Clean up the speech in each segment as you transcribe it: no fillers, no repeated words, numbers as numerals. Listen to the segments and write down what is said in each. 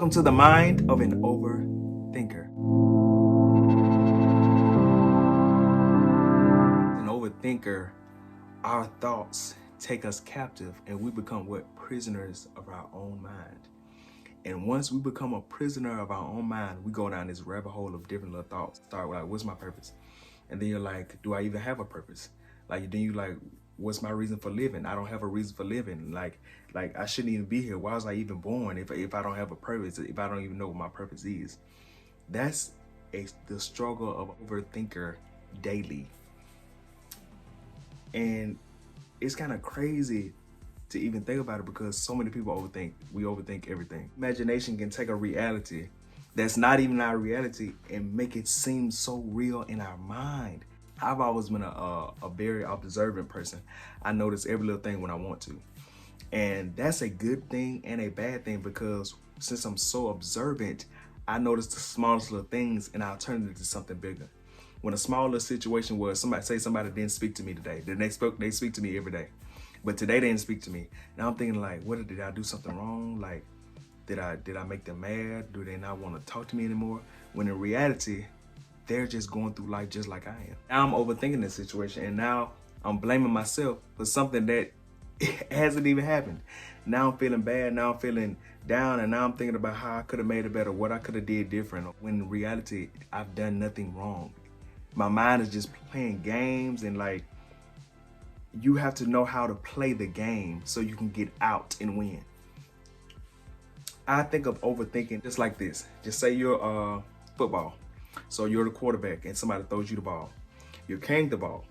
Welcome to the mind of an overthinker. An overthinker, our thoughts take us captive and we become what? Prisoners of our own mind. And once we become a prisoner of our own mind, we go down this rabbit hole of different little thoughts. Start with like, what's my purpose? And then you're like, do I even have a purpose? Then you like, what's my reason for living? I don't have a reason for living. Like I shouldn't even be here. Why was I even born if I don't have a purpose? If I don't even know what my purpose is? That's the struggle of an overthinker daily. And it's kind of crazy to even think about it because so many people overthink. We overthink everything. Imagination can take a reality that's not even our reality and make it seem so real in our mind. I've always been a very observant person. I notice every little thing when I want to. And that's a good thing and a bad thing because since I'm so observant, I notice the smallest little things and I'll turn it into something bigger. When a small little situation was somebody didn't speak to me today. They speak to me every day. But today they didn't speak to me. Now I'm thinking like, what did I do something wrong? Like, did I make them mad? Do they not want to talk to me anymore? When in reality, they're just going through life just like I am. Now I'm overthinking this situation and now I'm blaming myself for something that hasn't even happened. Now I'm feeling bad, now I'm feeling down, and now I'm thinking about how I could have made it better, what I could have did different. When in reality, I've done nothing wrong. My mind is just playing games, and like, you have to know how to play the game so you can get out and win. I think of overthinking just like this. Just say you're football. So you're the quarterback and somebody throws you the ball. You're carrying the ball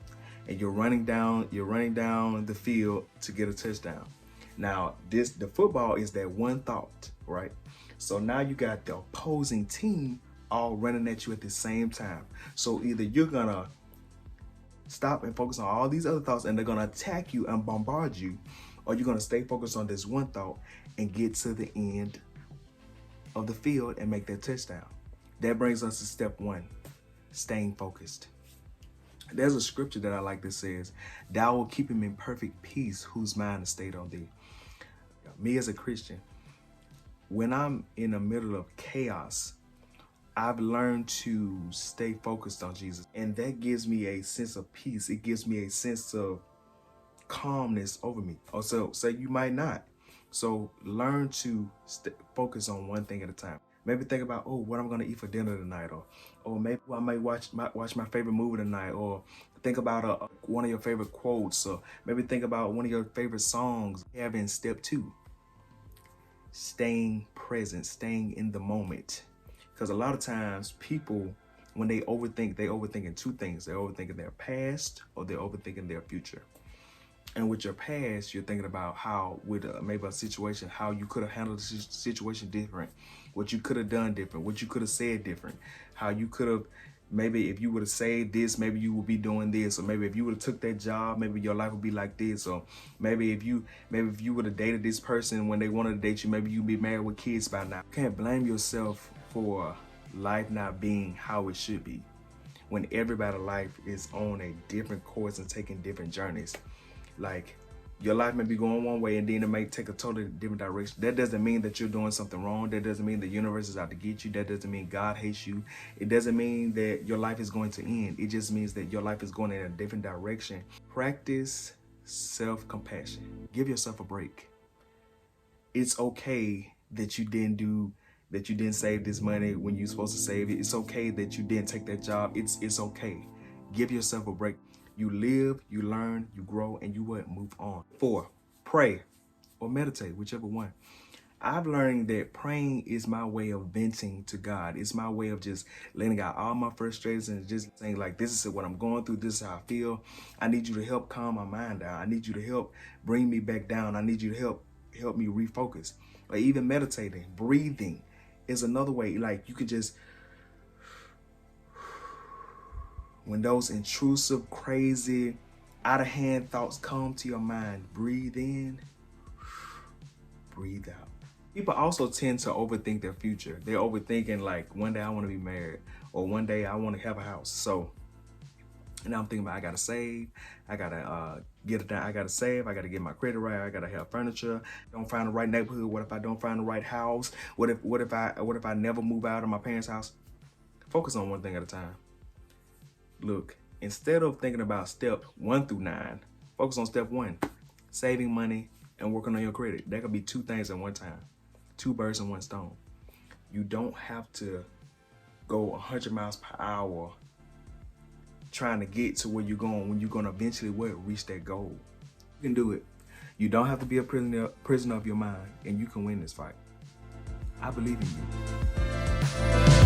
and you're running down the field to get a touchdown. Now, the football is that one thought, right? So now you got the opposing team all running at you at the same time. So either you're gonna stop and focus on all these other thoughts and they're gonna attack you and bombard you, or you're gonna stay focused on this one thought and get to the end of the field and make that touchdown. That brings us to step one, staying focused. There's a scripture that I like that says, "Thou will keep him in perfect peace whose mind is stayed on thee." Me as a Christian, when I'm in the middle of chaos, I've learned to stay focused on Jesus. And that gives me a sense of peace. It gives me a sense of calmness over me. Also, say you might not. So learn to focus on one thing at a time. Maybe think about, what I'm gonna eat for dinner tonight, or maybe I might watch my favorite movie tonight, or think about one of your favorite quotes, or maybe think about one of your favorite songs. Having step two, staying present, staying in the moment. Because a lot of times people, when they overthinking two things. They're overthinking their past or they're overthinking their future. And with your past, you're thinking about how, with maybe a situation, how you could have handled the situation different, what you could have done different, what you could have said different, how you could have, maybe if you would have said this, maybe you would be doing this, or maybe if you would have took that job, maybe your life would be like this, or maybe if you would have dated this person when they wanted to date you, maybe you'd be married with kids by now. You can't blame yourself for life not being how it should be when everybody's life is on a different course and taking different journeys. Like, your life may be going one way and then it may take a totally different direction. That doesn't mean that you're doing something wrong. That doesn't mean the universe is out to get you. That doesn't mean God hates you. It doesn't mean that your life is going to end. It just means that your life is going in a different direction. Practice self-compassion. Give yourself a break. It's okay that you didn't save this money when you're supposed to save it. It's okay that you didn't take that job. It's okay. Give yourself a break. You live, you learn, you grow, and you move on. 4, pray or meditate, whichever one. I've learned that praying is my way of venting to God. It's my way of just letting out all my frustrations and just saying, like, this is what I'm going through. This is how I feel. I need you to help calm my mind down. I need you to help bring me back down. I need you to help me refocus. Or even meditating, breathing is another way. Like, you could just, when those intrusive, crazy, out of hand thoughts come to your mind, breathe in, breathe out. People also tend to overthink their future. They're overthinking like, one day I want to be married, or one day I want to have a house. So And now I'm thinking about I gotta save, I gotta get it down, I gotta save, I gotta get my credit right, I gotta have furniture. Don't find the right neighborhood. What if I don't find the right house? What if I never move out of my parents' house? Focus on one thing at a time. Look, instead of thinking about step 1 through 9, focus on step 1, saving money and working on your credit. That could be 2 things at one time, 2 birds in 1 stone. You don't have to go 100 miles per hour trying to get to where you're going when you're going to eventually reach that goal. You can do it. You don't have to be a prisoner of your mind, and you can win this fight. I believe in you.